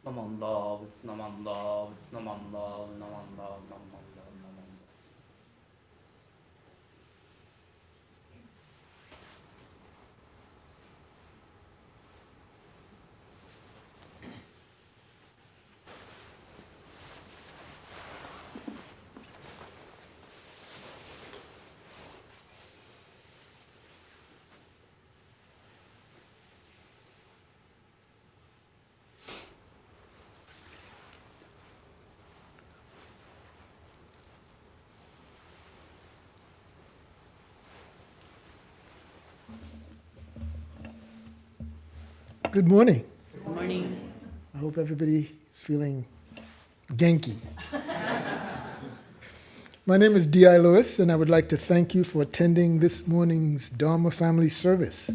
Namanda, Namanda, Namanda, Namanda, Namanda, Namanda. Good morning. Good morning. I hope everybody is feeling genki. My name is D.I. Lewis, and I would like to thank you for attending this morning's Dharma family service.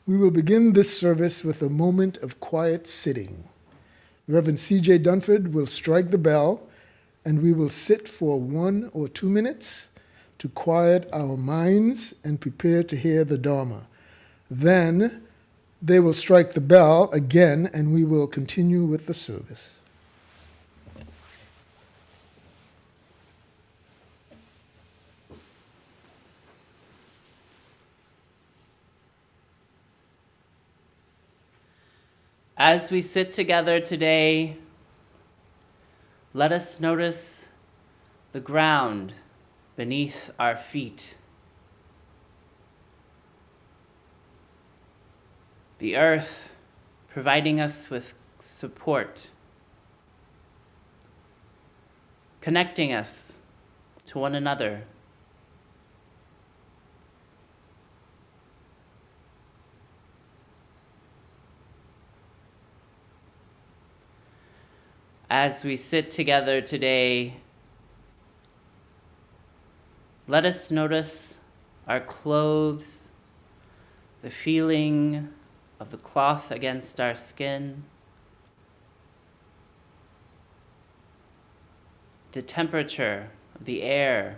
We will begin this service with a moment of quiet sitting. Reverend C.J. Dunford will strike the bell, and we will sit for 1 or 2 minutes to quiet our minds and prepare to hear the Dharma. Then they will strike the bell again, and we will continue with the service. As we sit together today, let us notice the ground beneath our feet, the earth providing us with support, connecting us to one another. As we sit together today, let us notice our clothes, the feeling of the cloth against our skin, the temperature of the air,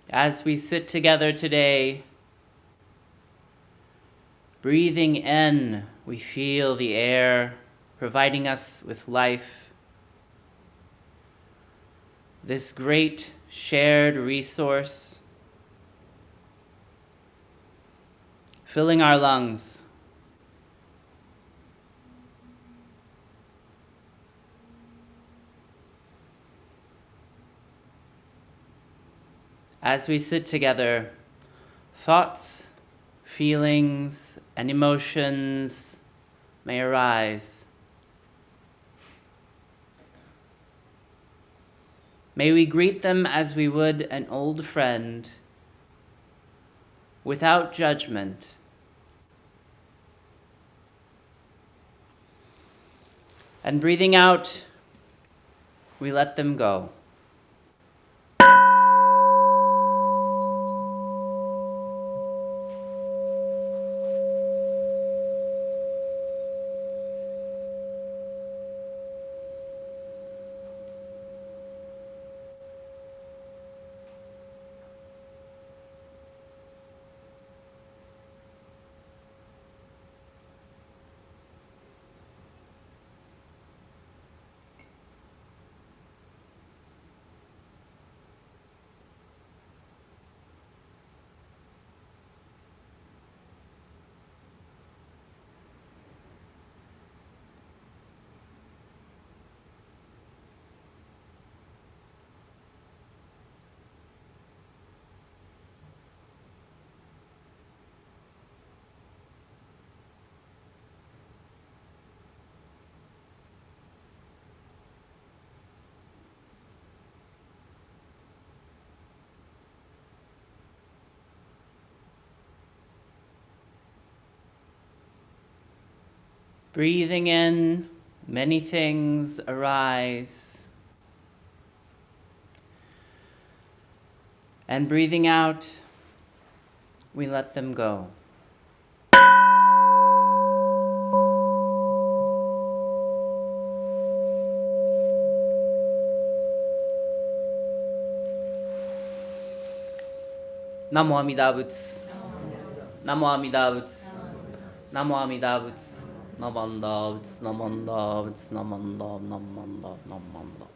as we sit together today, breathing in, we feel the air providing us with life, this great shared resource, filling our lungs. As we sit together, thoughts, feelings, and emotions may arise. May we greet them as we would an old friend, without judgment. And breathing out, we let them go. Breathing in, many things arise. And breathing out, we let them go. 南無阿弥陀仏。南無阿弥陀仏。南無阿弥陀仏。ナマンダー仏、ナマンダー仏、ナマンダー、ナマンダー、ナマンダー。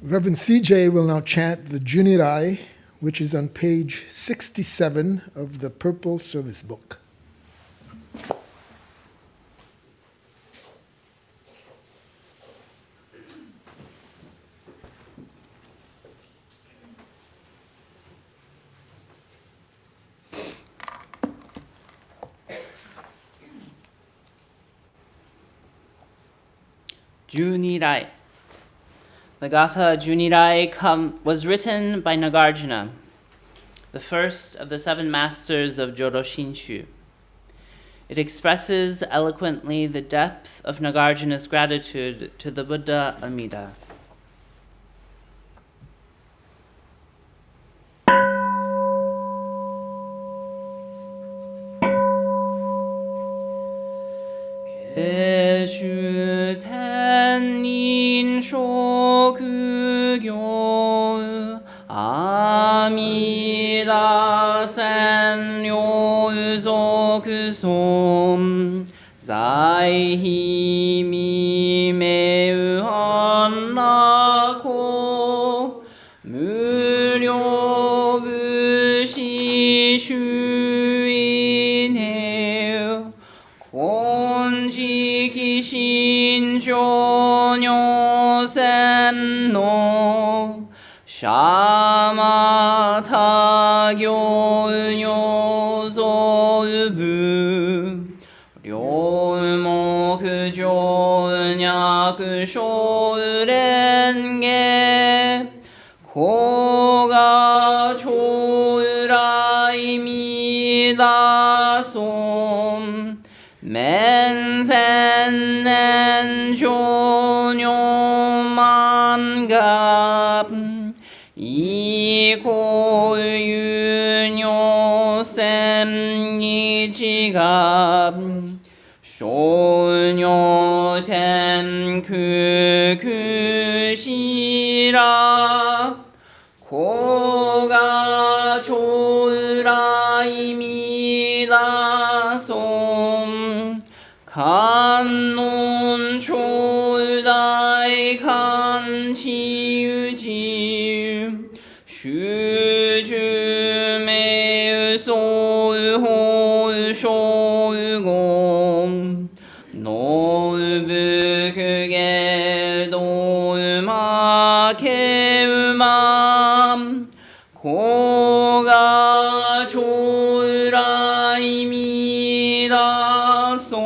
Reverend CJ will now chant the Junirai, which is on page 67 of the Purple Service Book. Junirai. The Gatha Junirai was written by Nagarjuna, the first of the 7 masters of Jodo Shinshu. It expresses eloquently the depth of Nagarjuna's gratitude to the Buddha Amida. Keshu tenin shokugyo Amida senryo uzokusom Zaihi mimeu hannako Muryo bushi shuinheu Konjiki shinjo nyosen no Shamata gyo nyozo ubu Ryomoku jo nyaku shorenge Koga chourai midasom Menzen jonyo mangap Iko yunyo sem ichigap Shonyo ten kukushira Koga chourai midasom Kannon chodai kanchi uji Shuju me so ho shou gong No buku gel do ma ke umam Koga chodai midasom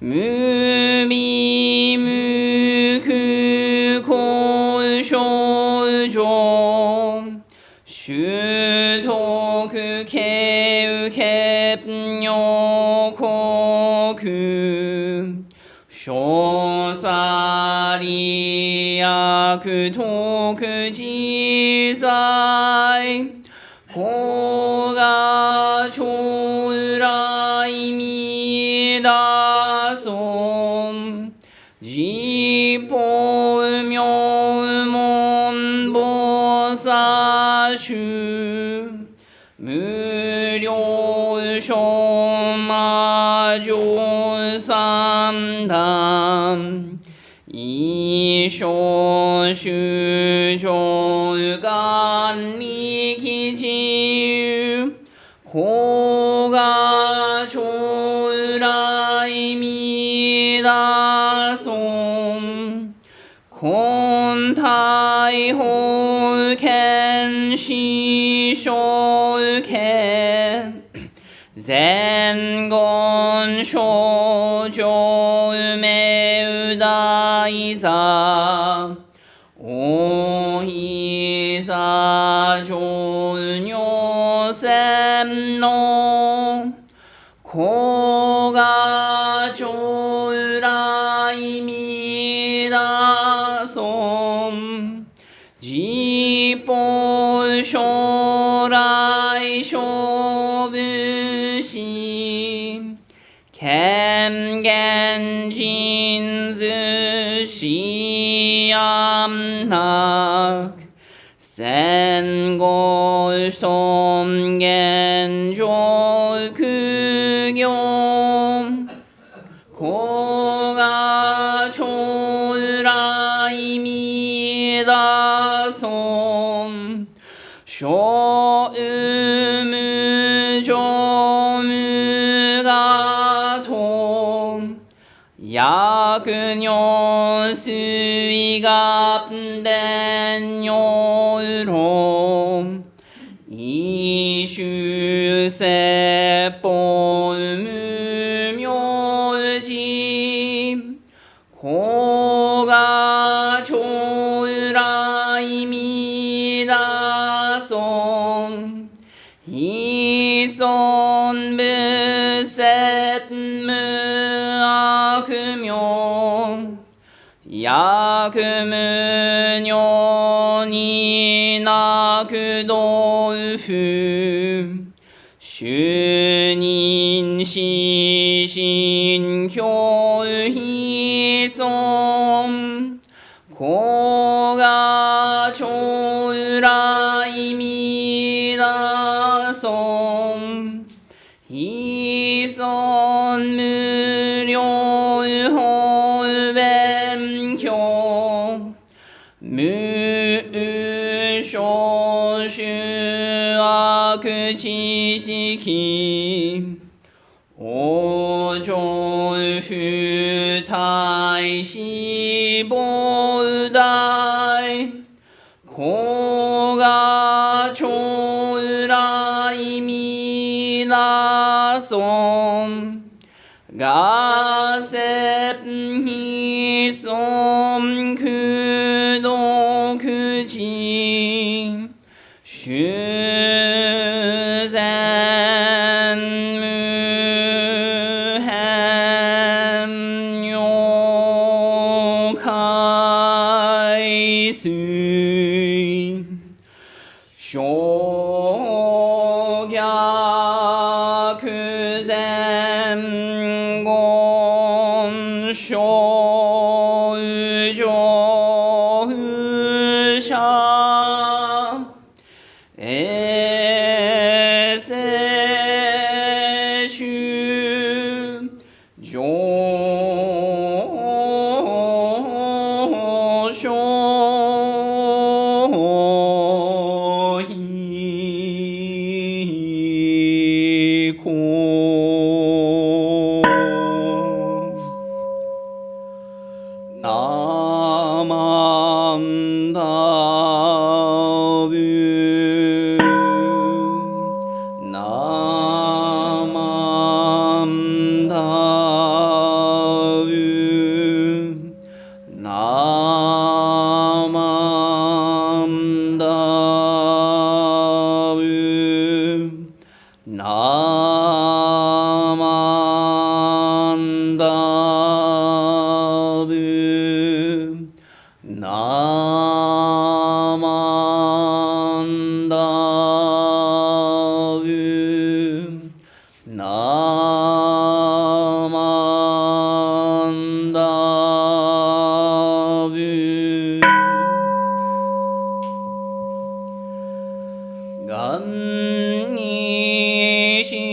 Mumi muku ko shoujo Shutoku keu kepnyo koku Shosari yaku toku jizai Koga chourai midasom Jipo myomon bosashu Muryo shomajo samdam Isho shujo ganni kichi Koga chourai midasom Kontai ho ken shisho ken Zengon shoujo me udaiza Ohisa jonyo sem no Koga chourai midasom Jipo shorai shobushi Ken 念願尽図し暗楽戦後尊厳上苦行子が将来見出そう小無常無我と薬如水合伝如論一種説法無明寺子が将来見出そう非尊無説無悪名薬無如になく道夫主任死心教非尊子が将来見出そう非尊無量法勉強無少種悪知識往生不大死菩提子が将来見出そうがせ非尊苦毒地修善無変妙海水小逆前言小上者衛生主上昇飛行ナマンダブナマンダブナマンダブナマンダブナマンダブナマンダブ願にし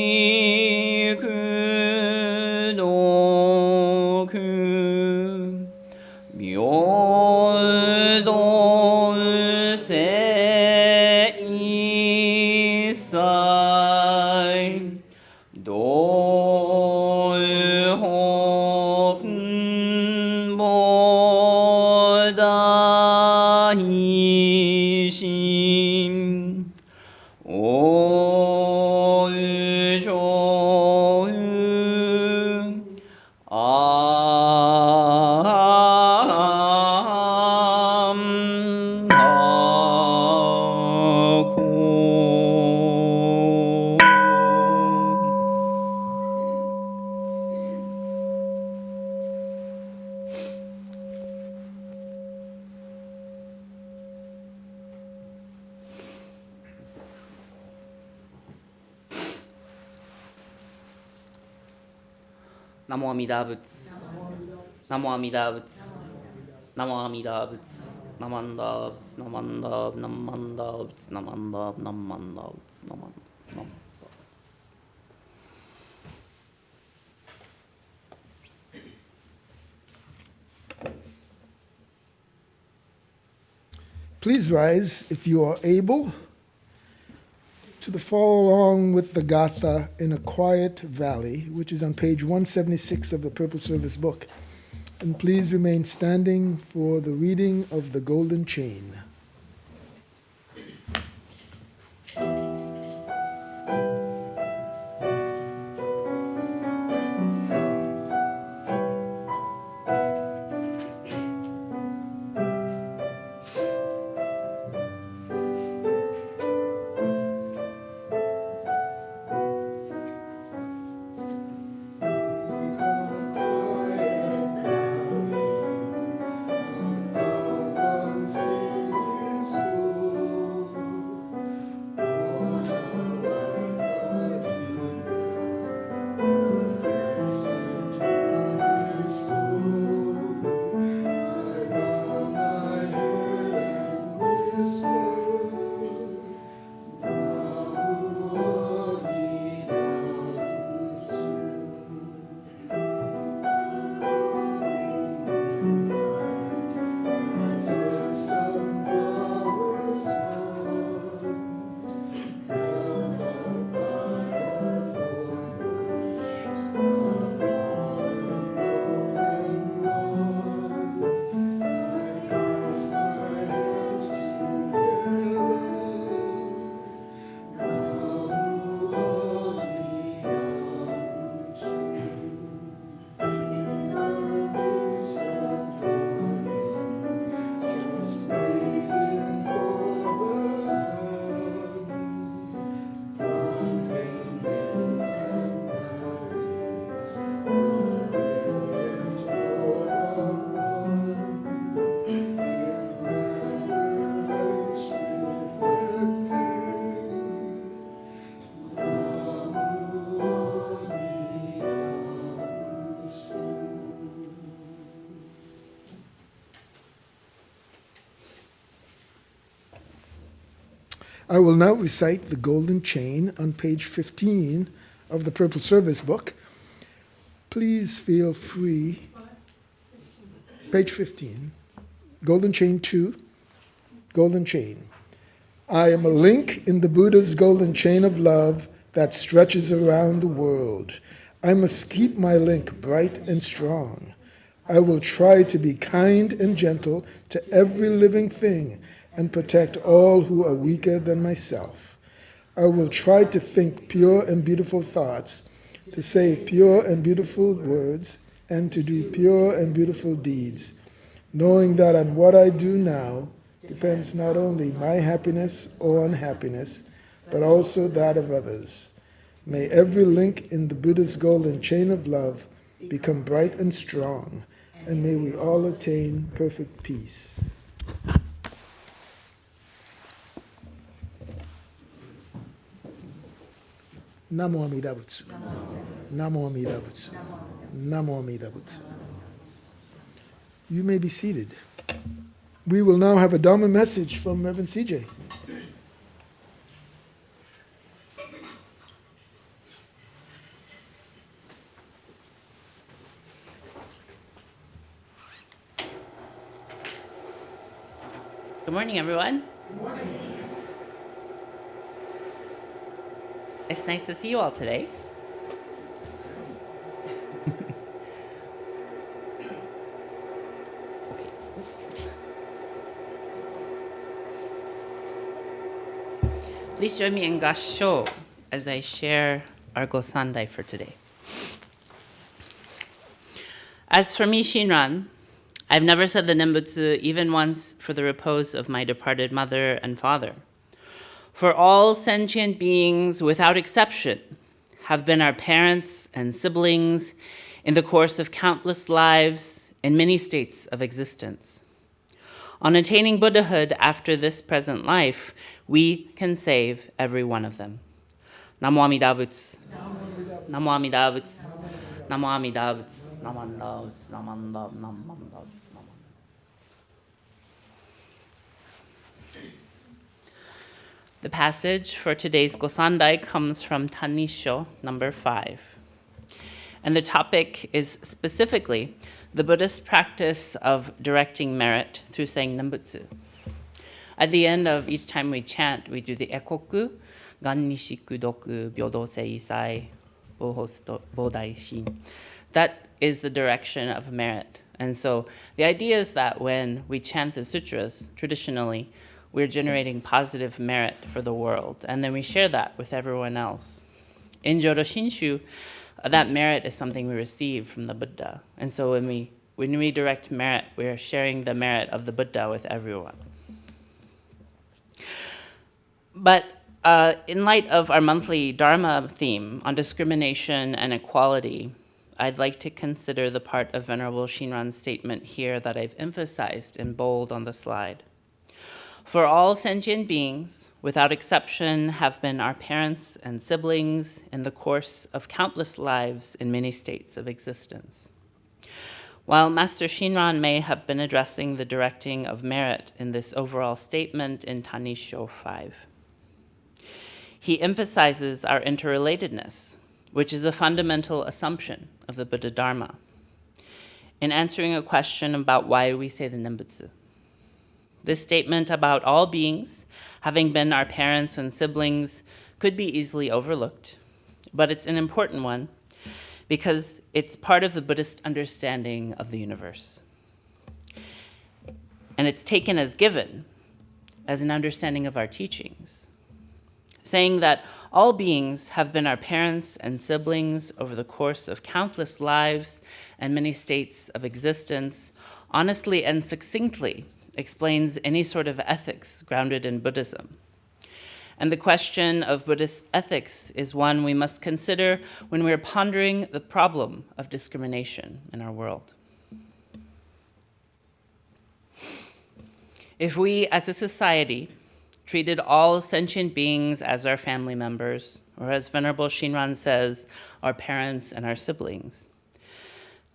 Namo Amida Butsu. Namo Amida Butsu. Namo Amida Butsu. Namanda Butsu. Namanda Butsu. Namanda Butsu. Namanda. Please rise, if you are able, to follow along with the Gatha in a quiet valley, which is on page 176 of the Purple Service book. And please remain standing for the reading of the Golden Chain. I will now recite the Golden Chain on page 15 of the Purple Service book. Please feel free. Page 15. Golden Chain 2. Golden Chain. I am a link in the Buddha's golden chain of love that stretches around the world. I must keep my link bright and strong. I will try to be kind and gentle to every living thing and protect all who are weaker than myself. I will try to think pure and beautiful thoughts, to say pure and beautiful words, and to do pure and beautiful deeds, knowing that on what I do now depends not only my happiness or unhappiness, but also that of others. May every link in the Buddha's golden chain of love become bright and strong, and may we all attain perfect peace. Namo Amida Butsu. Namo Amida Butsu. Namo Amida Butsu. You may be seated. We will now have a Dharma message from Reverend CJ. Good morning, everyone. Good morning. It's nice to see you all today. Okay. Please join me in Gassho as I share our Gosandai for today. As for me, Shinran, I've never said the Nembutsu even once for the repose of my departed mother and father. For all sentient beings, without exception, have been our parents and siblings in the course of countless lives in many states of existence. On attaining Buddhahood after this present life, we can save every one of them. Namo Amida Butsu. Namo Amida Butsu. Namo Amida Butsu, Namo Amida Butsu, Namo Amida Butsu, Namo Amida Butsu, Namo. The passage for today's Gosandai comes from Tanisho, number 5. And the topic is specifically the Buddhist practice of directing merit through saying Nembutsu. At the end of each time we chant, we do the ekoku, gan nishiku doku, byodo seisai, bodai shin. That is the direction of merit. And so the idea is that when we chant the sutras, traditionally, we're generating positive merit for the world, and then we share that with everyone else. In Jodo Shinshu, that merit is something we receive from the Buddha. And so when we direct merit, we are sharing the merit of the Buddha with everyone. But in light of our monthly Dharma theme on discrimination and equality, I'd like to consider the part of Venerable Shinran's statement here that I've emphasized in bold on the slide. For all sentient beings, without exception, have been our parents and siblings in the course of countless lives in many states of existence. While Master Shinran may have been addressing the directing of merit in this overall statement in Tanisho 5, he emphasizes our interrelatedness, which is a fundamental assumption of the Buddha Dharma, in answering a question about why we say the Nembutsu. This statement about all beings, having been our parents and siblings, could be easily overlooked, but it's an important one because it's part of the Buddhist understanding of the universe. And it's taken as given, as an understanding of our teachings, saying that all beings have been our parents and siblings over the course of countless lives and many states of existence, honestly and succinctly explains any sort of ethics grounded in Buddhism. And the question of Buddhist ethics is one we must consider when we are pondering the problem of discrimination in our world. If we, as a society, treated all sentient beings as our family members, or as Venerable Shinran says, our parents and our siblings,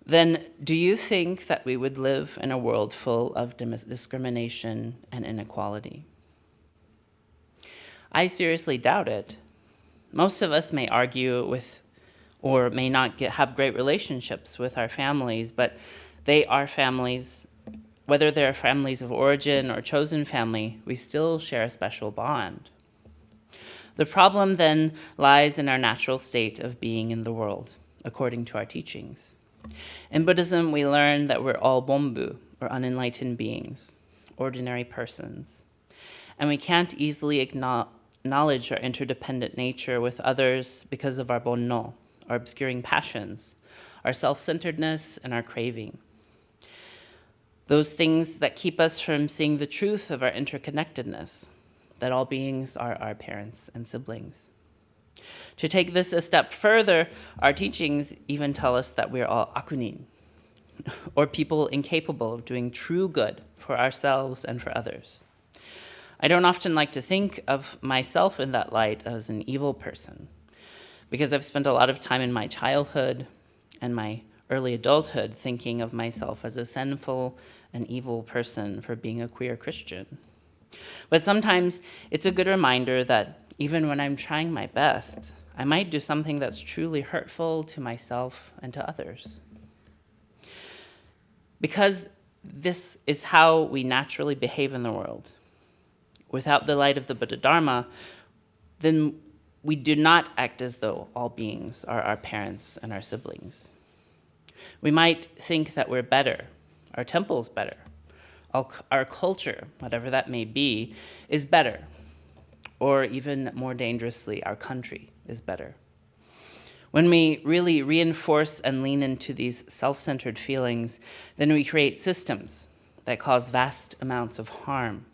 then do you think that we would live in a world full of discrimination and inequality? I seriously doubt it. Most of us may argue with or may not have great relationships with our families, but they are families. Whether they're families of origin or chosen family, we still share a special bond. The problem then lies in our natural state of being in the world, according to our teachings. In Buddhism, we learn that we're all bonbu, or unenlightened beings, ordinary persons. And we can't easily acknowledge our interdependent nature with others because of our bonno, our obscuring passions, our self-centeredness, and our craving. Those things that keep us from seeing the truth of our interconnectedness, that all beings are our parents and siblings. To take this a step further, our teachings even tell us that we're all akunin, or people incapable of doing true good for ourselves and for others. I don't often like to think of myself in that light as an evil person, because I've spent a lot of time in my childhood and my early adulthood thinking of myself as a sinful and evil person for being a queer Christian. But sometimes it's a good reminder that even when I'm trying my best, I might do something that's truly hurtful to myself and to others. Because this is how we naturally behave in the world. Without the light of the Buddha Dharma, then we do not act as though all beings are our parents and our siblings. We might think that we're better, our temple's better, our culture, whatever that may be, is better. Or even more dangerously, our country is better. When we really reinforce and lean into these self-centered feelings, then we create systems that cause vast amounts of harm,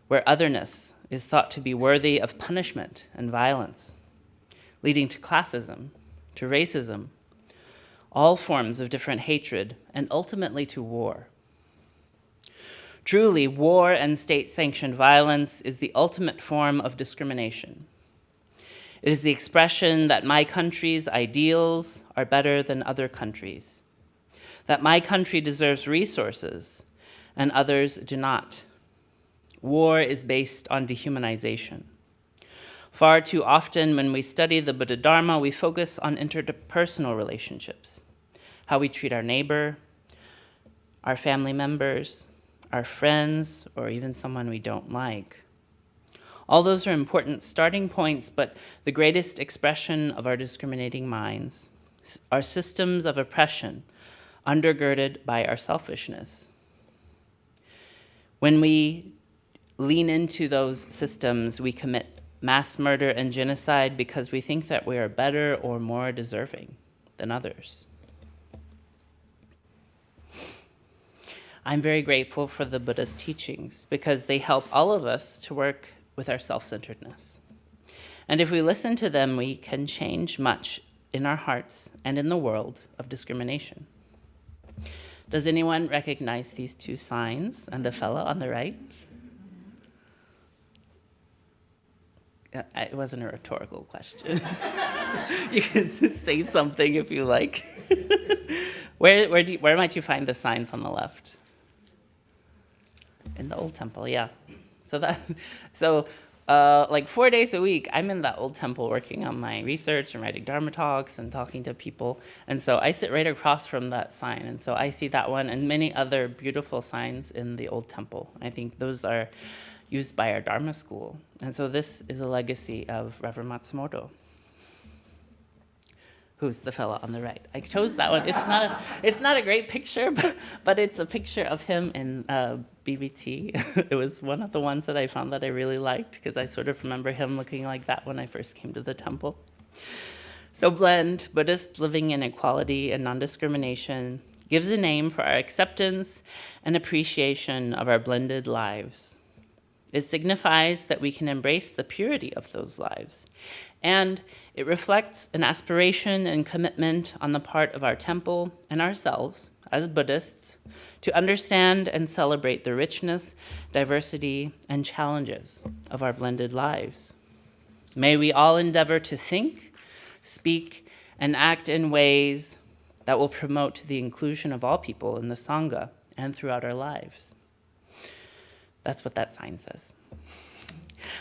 where otherness is thought to be worthy of punishment and violence, leading to classism, to racism, all forms of different hatred, and ultimately to war. Truly, war and state-sanctioned violence is the ultimate form of discrimination. It is the expression that my country's ideals are better than other countries, that my country deserves resources and others do not. War is based on dehumanization. Far too often when we study the Buddha Dharma, we focus on interpersonal relationships, how we treat our neighbor, our family members, our friends, or even someone we don't like. All those are important starting points, but the greatest expression of our discriminating minds are systems of oppression undergirded by our selfishness. When we lean into those systems, we commit mass murder and genocide because we think that we are better or more deserving than others. I'm very grateful for the Buddha's teachings because they help all of us to work with our self-centeredness. And if we listen to them, we can change much in our hearts and in the world of discrimination. Does anyone recognize these two signs and the fellow on the right? It wasn't a rhetorical question. You can say something if you like. Where might you find the signs on the left? In the old temple, yeah. So like 4 days a week, I'm in that old temple working on my research and writing Dharma talks and talking to people. And so I sit right across from that sign. And so I see that one and many other beautiful signs in the old temple. I think those are used by our Dharma school. And so this is a legacy of Reverend Matsumoto, who's the fellow on the right. I chose that one. It's not a great picture, but it's a picture of him in BBT. It was one of the ones that I found that I really liked because I sort of remember him looking like that when I first came to the temple. So Blend, Buddhist living in equality and non-discrimination, gives a name for our acceptance and appreciation of our blended lives. It signifies that we can embrace the purity of those lives, and it reflects an aspiration and commitment on the part of our temple and ourselves as Buddhists to understand and celebrate the richness, diversity, and challenges of our blended lives. May we all endeavor to think, speak, and act in ways that will promote the inclusion of all people in the Sangha and throughout our lives. That's what that sign says.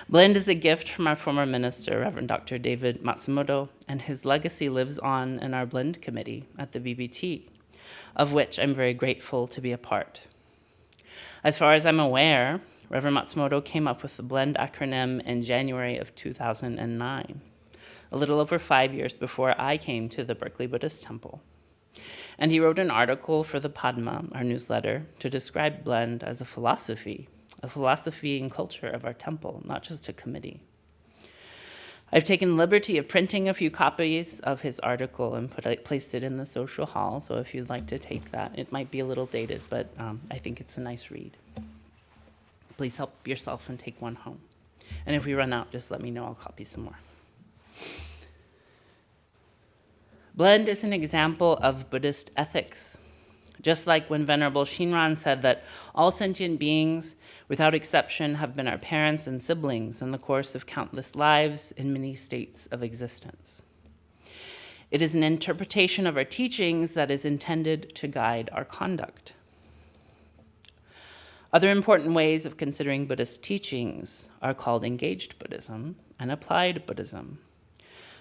Blend is a gift from our former minister, Reverend Dr. David Matsumoto, and his legacy lives on in our Blend committee at the BBT, of which I'm very grateful to be a part. As far as I'm aware, Reverend Matsumoto came up with the Blend acronym in January of 2009, a little over 5 years before I came to the Berkeley Buddhist Temple. And he wrote an article for the Padma, our newsletter, to describe Blend as a philosophy and culture of our temple, not just a committee. I've taken liberty of printing a few copies of his article and placed it in the social hall, so if you'd like to take that, it might be a little dated, but I think it's a nice read. Please help yourself and take one home. And if we run out, just let me know, I'll copy some more. Blend is an example of Buddhist ethics. Just like when Venerable Shinran said that all sentient beings, without exception, have been our parents and siblings in the course of countless lives in many states of existence. It is an interpretation of our teachings that is intended to guide our conduct. Other important ways of considering Buddhist teachings are called engaged Buddhism and applied Buddhism.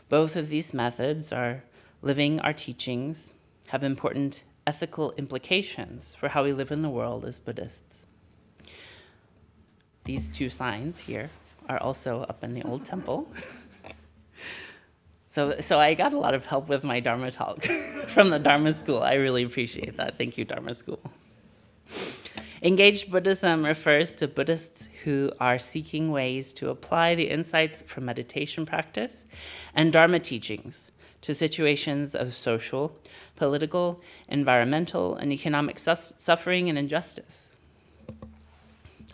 Both of these methods are living our teachings, have important ethical implications for how we live in the world as Buddhists. These two signs here are also up in the old temple. So I got a lot of help with my Dharma talk from the Dharma school. I really appreciate that. Thank you, Dharma school. Engaged Buddhism refers to Buddhists who are seeking ways to apply the insights from meditation practice and Dharma teachings to situations of social, political, environmental, and economic suffering and injustice.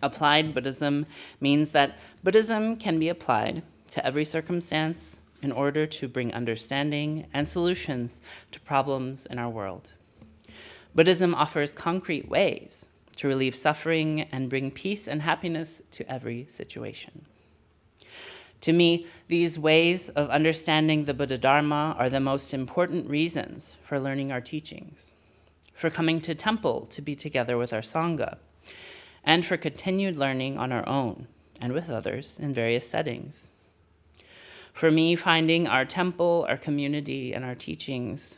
Applied Buddhism means that Buddhism can be applied to every circumstance in order to bring understanding and solutions to problems in our world. Buddhism offers concrete ways to relieve suffering and bring peace and happiness to every situation. To me, these ways of understanding the Buddha Dharma are the most important reasons for learning our teachings, for coming to temple to be together with our Sangha, and for continued learning on our own and with others in various settings. For me, finding our temple, our community, and our teachings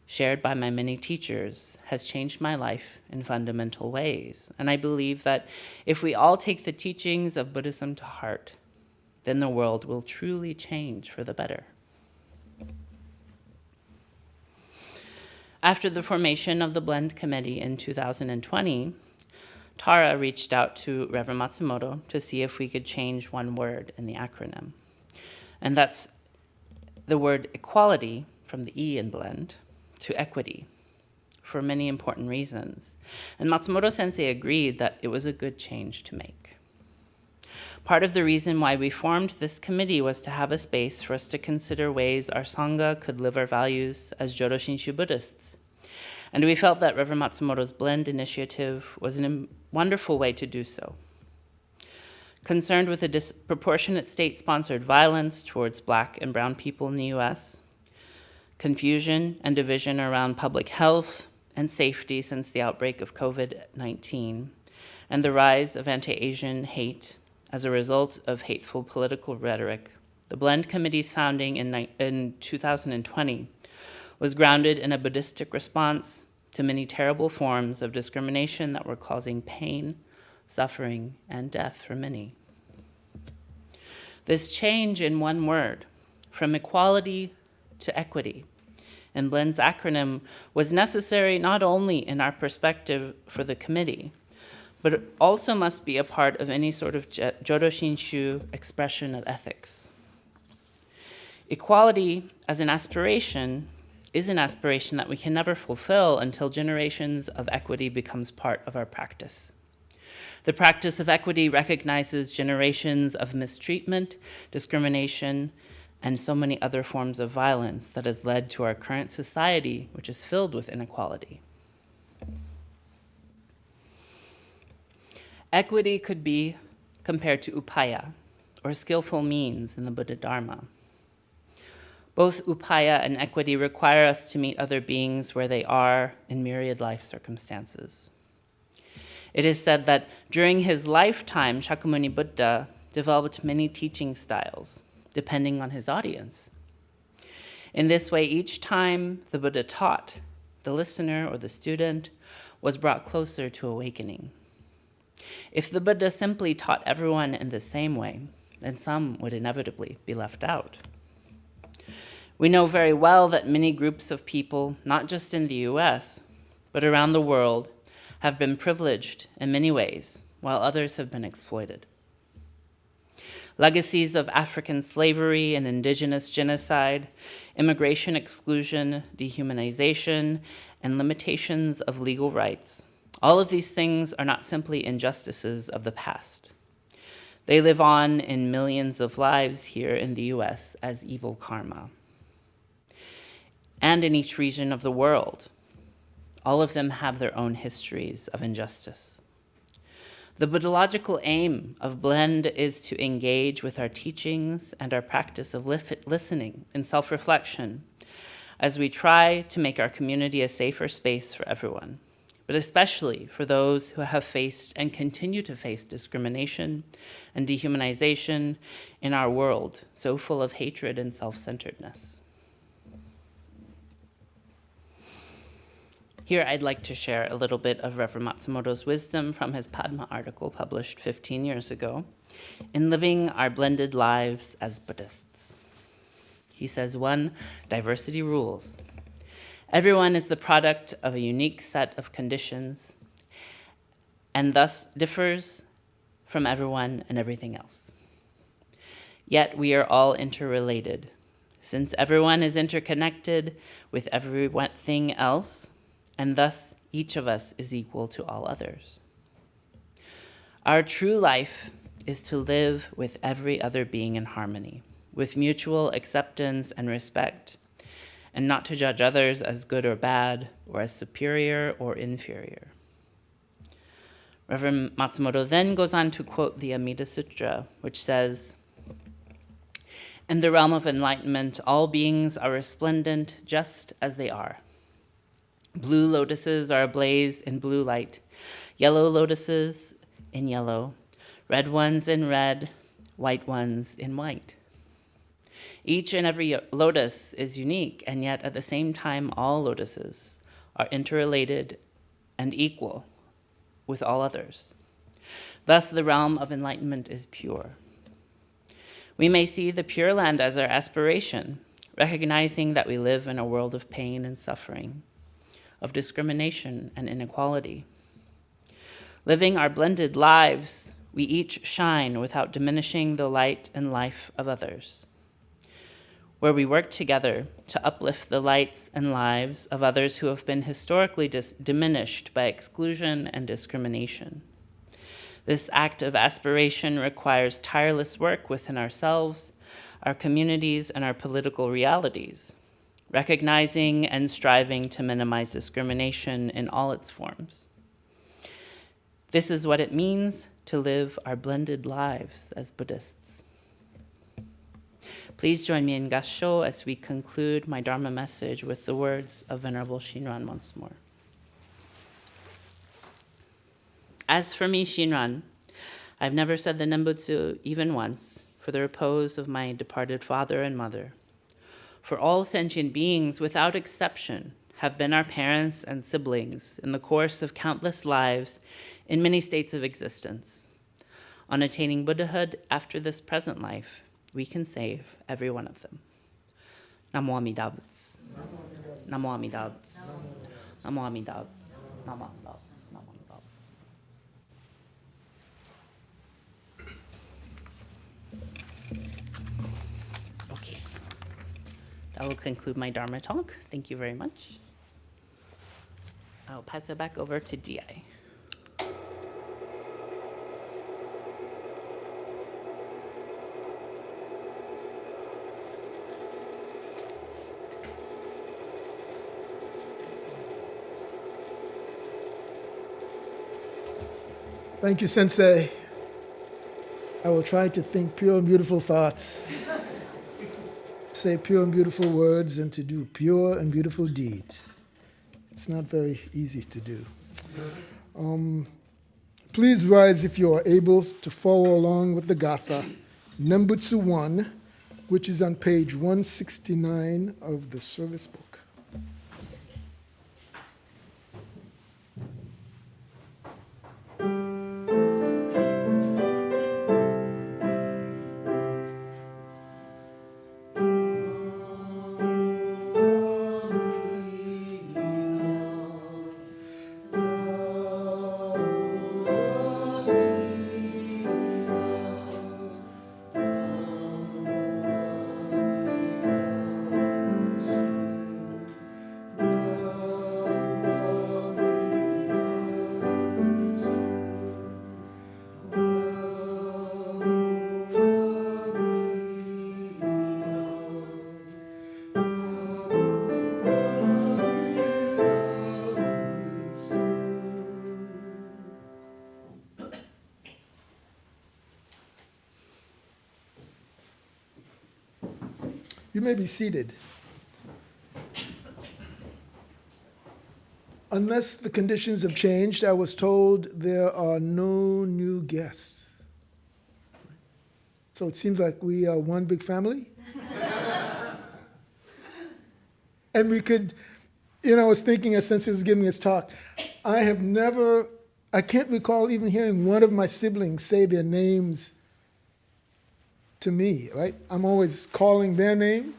shared by my many teachers has changed my life in fundamental ways. And I believe that if we all take the teachings of Buddhism to heart, then the world will truly change for the better. After the formation of the Blend Committee in 2020, Tara reached out to Reverend Matsumoto to see if we could change one word in the acronym. And that's the word equality, from the E in Blend, to equity, for many important reasons. And Matsumoto Sensei agreed that it was a good change to make. Part of the reason why we formed this committee was to have a space for us to consider ways our Sangha could live our values as Jodo Shinshu Buddhists. And we felt that Reverend Matsumoto's Blend initiative was a wonderful way to do so. Concerned with the disproportionate state-sponsored violence towards Black and brown people in the US, confusion and division around public health and safety since the outbreak of COVID-19, and the rise of anti-Asian hate as a result of hateful political rhetoric, the Blend Committee's founding in 2020 was grounded in a Buddhistic response to many terrible forms of discrimination that were causing pain, suffering, and death for many. This change in one word, from equality to equity, in Blend's acronym, was necessary not only in our perspective for the committee, but it also must be a part of any sort of Jodo Shinshu expression of ethics. Equality as an aspiration is an aspiration that we can never fulfill until generations of equity becomes part of our practice. The practice of equity recognizes generations of mistreatment, discrimination, and so many other forms of violence that has led to our current society, which is filled with inequality. Equity could be compared to upaya, or skillful means in the Buddha Dharma. Both upaya and equity require us to meet other beings where they are in myriad life circumstances. It is said that during his lifetime, Shakyamuni Buddha developed many teaching styles, depending on his audience. In this way, each time the Buddha taught, the listener or the student was brought closer to awakening. If the Buddha simply taught everyone in the same way, then some would inevitably be left out. We know very well that many groups of people, not just in the US, but around the world, have been privileged in many ways, while others have been exploited. Legacies of African slavery and indigenous genocide, immigration exclusion, dehumanization, and limitations of legal rights. All of these things are not simply injustices of the past. They live on in millions of lives here in the US as evil karma. And in each region of the world, all of them have their own histories of injustice. The Buddhological aim of Blend is to engage with our teachings and our practice of listening and self-reflection as we try to make our community a safer space for everyone, but especially for those who have faced and continue to face discrimination and dehumanization in our world, so full of hatred and self-centeredness. Here I'd like to share a little bit of Reverend Matsumoto's wisdom from his Padma article published 15 years ago in Living Our Blended Lives as Buddhists. He says, 1, diversity rules. Everyone is the product of a unique set of conditions and thus differs from everyone and everything else. Yet we are all interrelated. Since everyone is interconnected with everything else, and thus each of us is equal to all others. Our true life is to live with every other being in harmony, with mutual acceptance and respect, and not to judge others as good or bad, or as superior or inferior. Reverend Matsumoto then goes on to quote the Amida Sutra, which says, "In the realm of enlightenment, all beings are resplendent just as they are. Blue lotuses are ablaze in blue light, yellow lotuses in yellow, red ones in red, white ones in white. Each and every lotus is unique, and yet at the same time, all lotuses are interrelated and equal with all others. Thus, the realm of enlightenment is pure. We may see the Pure Land as our aspiration, recognizing that we live in a world of pain and suffering, of discrimination and inequality. Living our blended lives, we each shine without diminishing the light and life of others. Where we work together to uplift the lights and lives of others who have been historically diminished by exclusion and discrimination. This act of aspiration requires tireless work within ourselves, our communities, and our political realities, recognizing and striving to minimize discrimination in all its forms. This is what it means to live our blended lives as Buddhists." Please join me in Gassho as we conclude my Dharma message with the words of Venerable Shinran once more. As for me, Shinran, I've never said the Nembutsu even once for the repose of my departed father and mother. For all sentient beings, without exception, have been our parents and siblings in the course of countless lives in many states of existence. On attaining Buddhahood after this present life, we can save every one of them. Namo Amida Butsu. Namo Amida Butsu. Namo Amida Butsu. Namo Amida Butsu. Namo Amida Butsu. Okay. That will conclude my Dharma talk. Thank you very much. I'll pass it back over to DI. Thank you, Sensei. I will try to think pure and beautiful thoughts, say pure and beautiful words, and to do pure and beautiful deeds. It's not very easy to do. Please rise if you are able to follow along with the Gatha, Nembutsu 1, which is on page 169 of the service book. You may be seated. Unless the conditions have changed, I was told there are no new guests. So it seems like we are one big family. And we could, I was thinking as Sensei was giving his talk, I can't recall even hearing one of my siblings say their names to me, right? I'm always calling their name.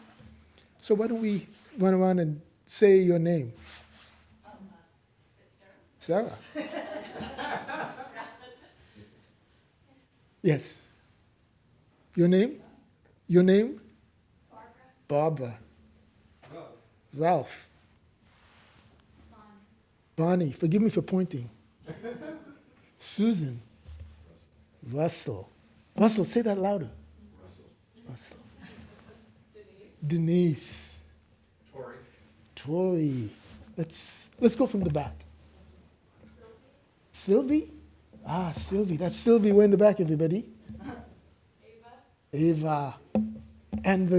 So why don't we run around and say your name? Sarah. Yes. Your name? Your name? Barbara. Ralph. Bonnie. Forgive me for pointing. Susan. Russell. Russell, say that louder. Russell. Denise. Tori. Let's go from the back. Sylvie? Ah, Sylvie. That's Sylvie way in the back, everybody. Ava. And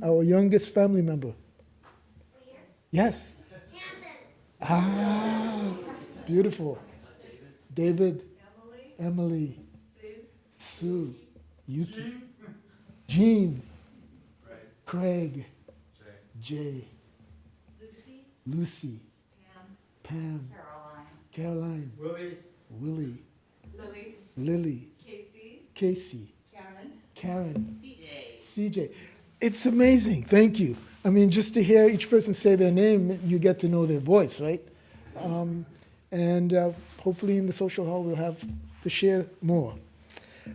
our youngest family member. Yes. Ah, beautiful. David, Emily, Sue, Yuki, Jean, Craig, Jay, Lucy, Pam, Caroline, Willie, Lily, Casey, Karen, CJ. It's amazing. Thank you. I mean, just to hear each person say their name, you get to know their voice, right? And hopefully in the social hall we'll have to share more.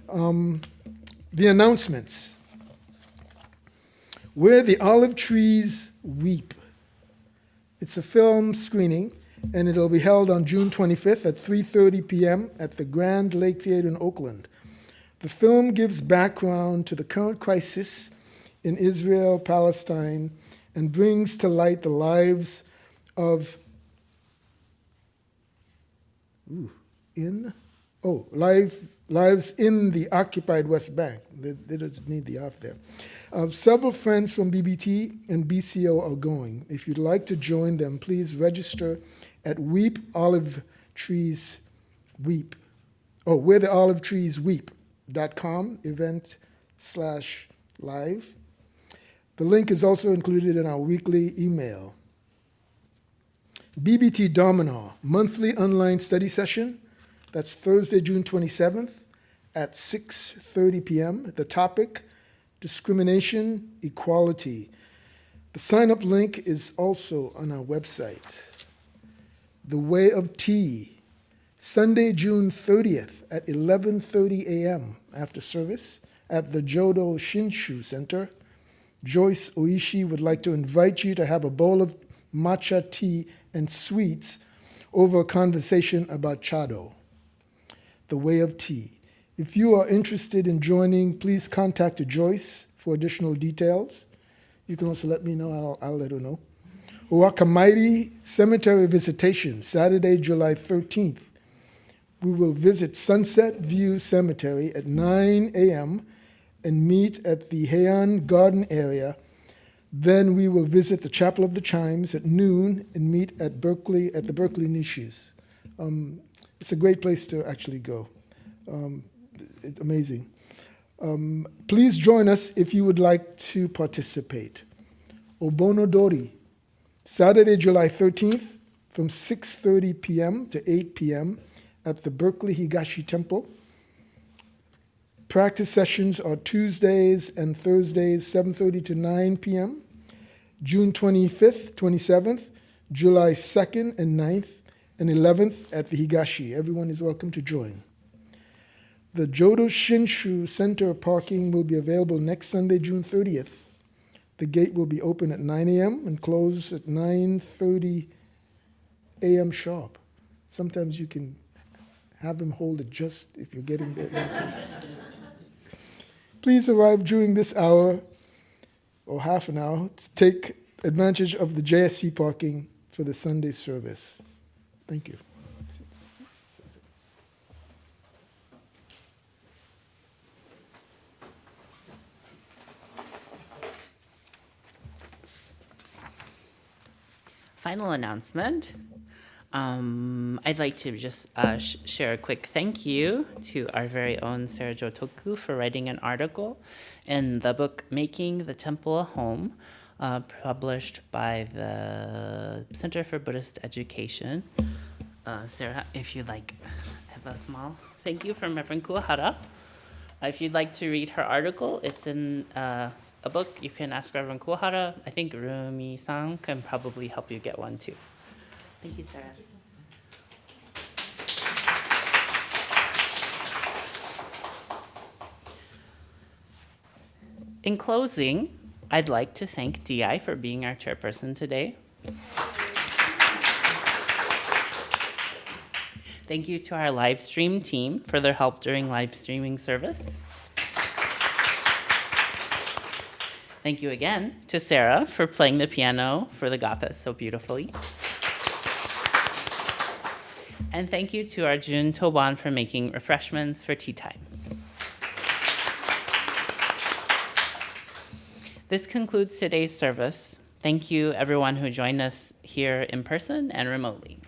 The announcements. Where the Olive Trees Weep. It's a film screening, and it'll be held on June 25th at 3:30 p.m. at the Grand Lake Theater in Oakland. The film gives background to the current crisis in Israel, Palestine, and brings to light the lives of lives in the occupied West Bank. They just need the off there. Several friends from BBT and BCO are going. If you'd like to join them, please register at Weep Olive Trees Weep. Where the Olive Trees Weep.com event/live. The link is also included in our weekly email. BBT Dharma, monthly online study session. That's Thursday, June 27th at 6:30 p.m. The topic, discrimination, equality. The sign-up link is also on our website. The Way of Tea, Sunday, June 30th at 11:30 a.m. after service at the Jodo Shinshu Center. Joyce Oishi would like to invite you to have a bowl of matcha tea and sweets over a conversation about Chado, the Way of Tea. If you are interested in joining, please contact Joyce for additional details. You can also let me know, I'll let her know. Owakamairi Cemetery Visitation, Saturday, July 13th. We will visit Sunset View Cemetery at 9 a.m. and meet at the Heian Garden area. Then we will visit the Chapel of the Chimes at noon and meet at the Berkeley Niches. It's a great place to actually go. It's amazing. Please join us if you would like to participate. Obonodori, Saturday, July 13th from 6:30 p.m. to 8 p.m. at the Berkeley Higashi Temple. Practice sessions are Tuesdays and Thursdays, 7:30 to 9 p.m., June 25th, 27th, July 2nd and 9th, and 11th at the Higashi. Everyone is welcome to join. The Jodo Shinshu Center parking will be available next Sunday, June 30th. The gate will be open at 9 a.m. and close at 9:30 a.m. sharp. Sometimes you can have them hold it just if you're getting there. Please arrive during this hour or half an hour to take advantage of the JSC parking for the Sunday service. Thank you. Final announcement. I'd like to just share a quick thank you to our very own Sarah Jotoku for writing an article in the book Making the Temple a Home, published by the Center for Buddhist Education. Sarah, if you'd like, have a small thank you from Reverend Kuwahara. If you'd like to read her article, it's in a book. You can ask Reverend Kuwahara. I think Rumi-san can probably help you get one too. Thank you, Sarah. In closing, I'd like to thank DI for being our chairperson today. Thank you to our live stream team for their help during live streaming service. Thank you again to Sarah for playing the piano for the Gathas so beautifully. And And thank you to our Jun Toban for making refreshments for tea time. This concludes today's service. Thank you, everyone who joined us here in person and remotely.